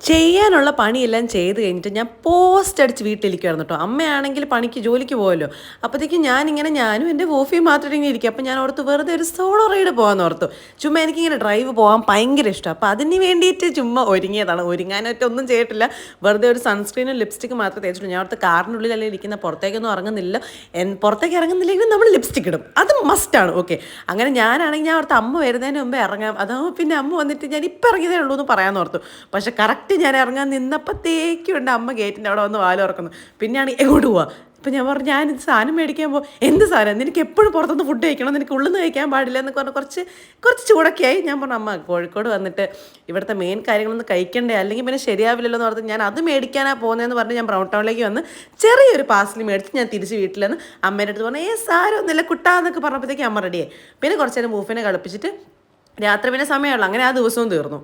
ചെയ്യാനുള്ള പണിയെല്ലാം ചെയ്ത് കഴിഞ്ഞിട്ട് ഞാൻ പോസ്റ്റ് അടിച്ച് വീട്ടിലിരിക്കുമായിരുന്നു കേട്ടോ. അമ്മയാണെങ്കിൽ പണിക്ക് ജോലിക്ക് പോകുമല്ലോ. അപ്പോഴത്തേക്കും ഞാനും എൻ്റെ വോഫിയും മാത്രം ഇങ്ങനെ ഇരിക്കും. അപ്പോൾ ഞാൻ ഓർത്ത് വെറുതെ ഒരു സോളോ റൈഡ് പോകാമെന്ന് ഓർത്തു. ചുമ്മാ എനിക്കിങ്ങനെ ഡ്രൈവ് പോകാൻ ഭയങ്കര ഇഷ്ടം. അപ്പോൾ അതിന് വേണ്ടിയിട്ട് ചുമ്മാ ഒരുങ്ങിയതാണ്. ഒരുങ്ങാനായിട്ടൊന്നും ചെയ്തിട്ടില്ല. വെറുതെ ഒരു സൺസ്ക്രീനും ലിപ്സ്റ്റിക്കും മാത്രമേ തേച്ചിട്ടുള്ളൂ. ഞാൻ ഓർത്ത് കാറിനുള്ളിലല്ലേ ഇരിക്കുന്ന, പുറത്തേക്കൊന്നും ഇറങ്ങുന്നില്ല. പുറത്തേക്ക് ഇറങ്ങുന്നില്ലെങ്കിലും നമ്മൾ ലിപ്സ്റ്റിക് ഇടും, അത് മസ്റ്റാണ്. ഓക്കെ, അങ്ങനെ ഞാനാണെങ്കിൽ ഞാൻ ഓർത്ത് അമ്മ വരുന്നതിന് മുമ്പേ ഇറങ്ങാം, അതാകുമ്പോൾ പിന്നെ അമ്മ വന്നിട്ട് ഞാൻ ഇപ്പം ഇറങ്ങിയതേ ഉള്ളൂ എന്ന് പറയാമെന്ന് ഓർത്തു. പക്ഷെ കറക്റ്റ് ഞാൻ ഇറങ്ങാൻ നിന്നപ്പോഴത്തേക്കുണ്ട് അമ്മ ഗേറ്റിൻ്റെ അവിടെ വന്ന് വാല് തുറക്കുന്നു. പിന്നെയാണ് എങ്ങോട്ട് പോവുക. ഇപ്പം ഞാൻ പറഞ്ഞു, ഞാനിത് സാധനം മേടിക്കാൻ പോകും. എന്ത് സാധനം, നിനക്ക് എപ്പോഴും പുറത്തുനിന്ന് ഫുഡ് കഴിക്കണം, നിനക്ക് ഉള്ളിൽ നിന്ന് കഴിക്കാൻ പാടില്ല എന്നൊക്കെ പറഞ്ഞ് കുറച്ച് ചൂടൊക്കെ ആയി. ഞാൻ പറഞ്ഞു, അമ്മ കോഴിക്കോട് വന്നിട്ട് ഇവിടുത്തെ മെയിൻ കാര്യങ്ങളൊന്നും കഴിക്കണ്ടേ, അല്ലെങ്കിൽ പിന്നെ ശരിയാവില്ലല്ലോ എന്ന് പറഞ്ഞ് ഞാൻ അത് മേടിക്കാനാണ് പോകുന്നതെന്ന് പറഞ്ഞ് ഞാൻ ബ്രൗൺ ടൗണിലേക്ക് വന്ന് ചെറിയൊരു പാർസൽ മേടിച്ച് ഞാൻ തിരിച്ച് വീട്ടിലെന്ന് അമ്മേൻ്റെ അടുത്ത് പറഞ്ഞു, സാരമൊന്നുമില്ല കുട്ടാന്നൊക്കെ പറഞ്ഞപ്പോഴത്തേക്കും അമ്മ റെഡിയായി. പിന്നെ കുറച്ച് നേരം മൂഫിനെ കളിപ്പിച്ചിട്ട് രാത്രി പിന്നെ സമയമുള്ളൂ. അങ്ങനെ ആ ദിവസവും തീർന്നു.